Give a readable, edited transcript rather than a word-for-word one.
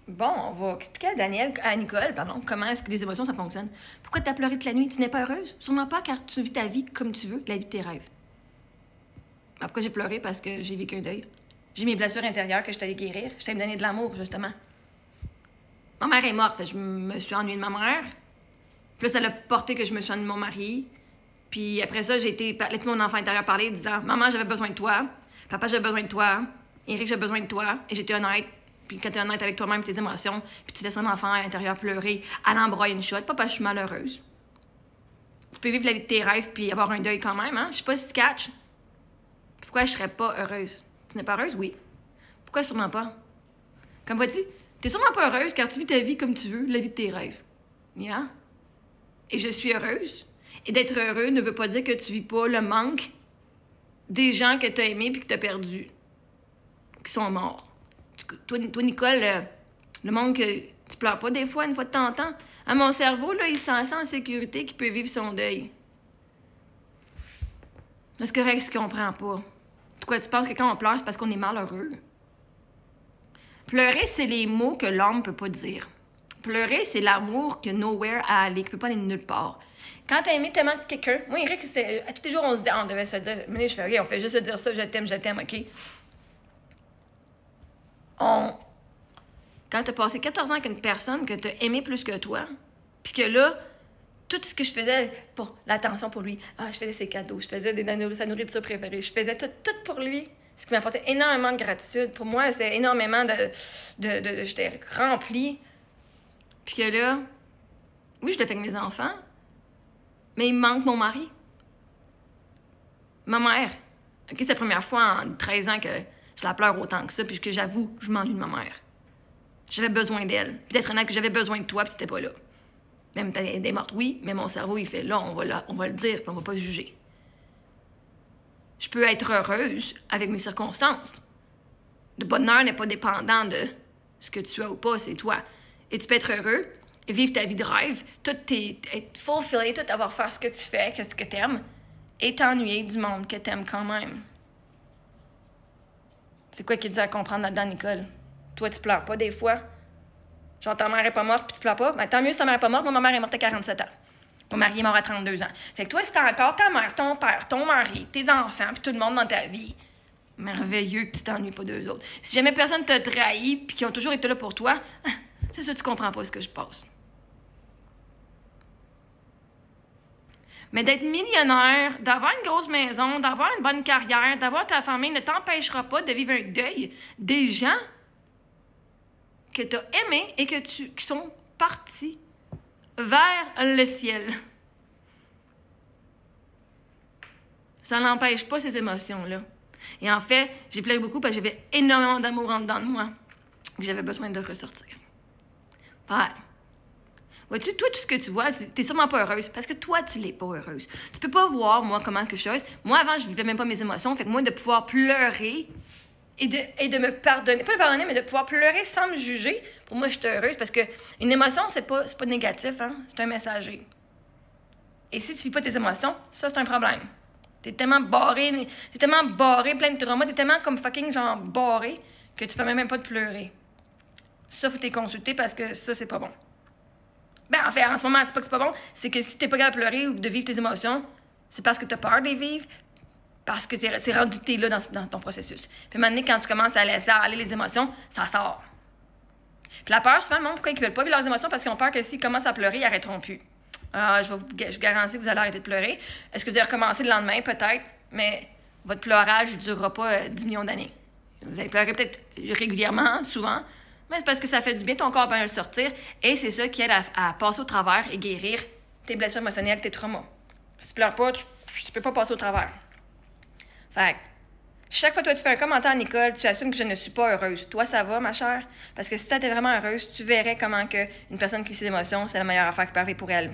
Bon, on va expliquer à Nicole, pardon, comment est-ce que les émotions, ça fonctionne. Pourquoi t'as pleuré toute la nuit? Tu n'es pas heureuse? Sûrement pas, car tu vis ta vie comme tu veux, la vie de tes rêves. Ben, pourquoi j'ai pleuré? Parce que j'ai vécu un deuil. J'ai mes blessures intérieures que je t'allais guérir. Je t'allais me donner de l'amour, justement. Ma mère est morte, fait que je me suis ennuyée de ma mère. Puis là, ça l'a porté que je me suis ennuyée de mon mari. Puis après ça, j'ai été laisser mon enfant intérieur parler, disant « Maman, j'avais besoin de toi. Papa, j'avais besoin de toi. Éric, j'ai besoin de toi. » Et j'étais honnête. Puis quand t'es honnête avec toi-même et tes émotions, puis tu laisses ton enfant intérieur pleurer, elle embroye une shot, pas parce que je suis malheureuse. Tu peux vivre la vie de tes rêves puis avoir un deuil quand même, hein? Je sais pas si tu catches. Pourquoi je serais pas heureuse? Tu n'es pas heureuse? Oui. Pourquoi sûrement pas? Comme vois-tu, t'es sûrement pas heureuse car tu vis ta vie comme tu veux, la vie de tes rêves. Yeah? Et je suis heureuse. Et d'être heureux ne veut pas dire que tu vis pas le manque des gens que t'as aimés puis que t'as perdus, qui sont morts. Toi, Nicole, le monde que tu pleures pas des fois, une fois de temps en temps. À mon cerveau, là, il sent ça en sécurité qu'il peut vivre son deuil. C'est correct ce qu'on comprend pas. Pourquoi tu penses que quand on pleure, c'est parce qu'on est malheureux? Pleurer, c'est les mots que l'homme peut pas dire. Pleurer, c'est l'amour que nowhere à aller, qui peut pas aller nulle part. Quand t'as aimé tellement quelqu'un, moi, Eric, à tous les jours, on se dit, on devait se dire, mais je fais rien, on fait juste se dire ça, je t'aime, OK? Quand t'as passé 14 ans avec une personne que t'as aimé plus que toi, puis que là, tout ce que je faisais pour l'attention pour lui, je faisais ses cadeaux, je faisais sa nourriture préférée, je faisais tout pour lui, ce qui m'apportait énormément de gratitude. Pour moi, c'était énormément j'étais remplie. Puis que là, oui, je le fais avec mes enfants, mais il me manque mon mari. Ma mère. OK, c'est la première fois en 13 ans que je la pleure autant que ça, puis que j'avoue, je m'ennuie de ma mère. J'avais besoin d'elle. Puis d'être honnête que j'avais besoin de toi, puis t'étais pas là. Même elle est morte, oui, mais mon cerveau, il fait là, on va le dire, puis on va pas se juger. Je peux être heureuse avec mes circonstances. Le bonheur n'est pas dépendant de ce que tu as ou pas, c'est toi. Et tu peux être heureux, et vivre ta vie de rêve, être fulfillé, tout avoir faire ce que tu fais, ce que t'aimes, et t'ennuyer du monde que t'aimes quand même. C'est quoi qui est dur à comprendre là-dedans, Nicole? Toi, tu pleures pas des fois? Genre, ta mère est pas morte puis tu pleures pas? Ben, tant mieux si ta mère est pas morte. Moi, ma mère est morte à 47 ans. Mon mari est mort à 32 ans. Fait que toi, si t'as encore ta mère, ton père, ton mari, tes enfants puis tout le monde dans ta vie, merveilleux que tu t'ennuies pas d'eux autres. Si jamais personne t'a trahi puis qu'ils ont toujours été là pour toi, c'est ça, tu comprends pas ce que je passe. Mais d'être millionnaire, d'avoir une grosse maison, d'avoir une bonne carrière, d'avoir ta famille ne t'empêchera pas de vivre un deuil des gens que tu as aimés et qui sont partis vers le ciel. Ça n'empêche pas ces émotions-là. Et en fait, j'ai pleuré beaucoup parce que j'avais énormément d'amour en dedans de moi. J'avais besoin de ressortir. Ouais. Vois-tu, toi, tout ce que tu vois, t'es sûrement pas heureuse parce que toi, tu l'es pas heureuse. Tu peux pas voir, moi, comment que je suis heureuse. Moi, avant, je vivais même pas mes émotions. Fait que moi, de pouvoir pleurer et de me pardonner, pas de pardonner, mais de pouvoir pleurer sans me juger, pour moi, je suis heureuse parce que une émotion, c'est pas négatif, hein? C'est un messager. Et si tu vis pas tes émotions, ça, c'est un problème. T'es tellement barré, plein de traumas, t'es tellement comme fucking genre barré que tu peux même pas te pleurer. Ça, faut t'es consulter parce que ça, c'est pas bon. Ben, en fait, en ce moment, c'est pas que c'est pas bon, c'est que si t'es pas capable de pleurer ou de vivre tes émotions, c'est parce que t'as peur de les vivre, parce que c'est rendu que t'es là dans ton processus. Puis maintenant, quand tu commences à laisser aller les émotions, ça sort. Puis la peur, souvent, le monde, pourquoi ils veulent pas vivre leurs émotions? Parce qu'ils ont peur que s'ils commencent à pleurer, ils arrêteront plus. Je garantis que vous allez arrêter de pleurer. Est-ce que vous allez recommencer le lendemain? Peut-être, mais votre pleurage ne durera pas 10 millions d'années. Vous allez pleurer peut-être régulièrement, souvent, mais c'est parce que ça fait du bien, ton corps va le sortir, et c'est ça qui aide à passer au travers et guérir tes blessures émotionnelles, tes traumas. Si tu pleures pas, tu peux pas passer au travers. Fait que, chaque fois que toi tu fais un commentaire à Nicole, tu assumes que je ne suis pas heureuse. Toi, ça va, ma chère? Parce que si tu étais vraiment heureuse, tu verrais comment une personne qui vit ses émotions, c'est la meilleure affaire qui peut arriver pour elle.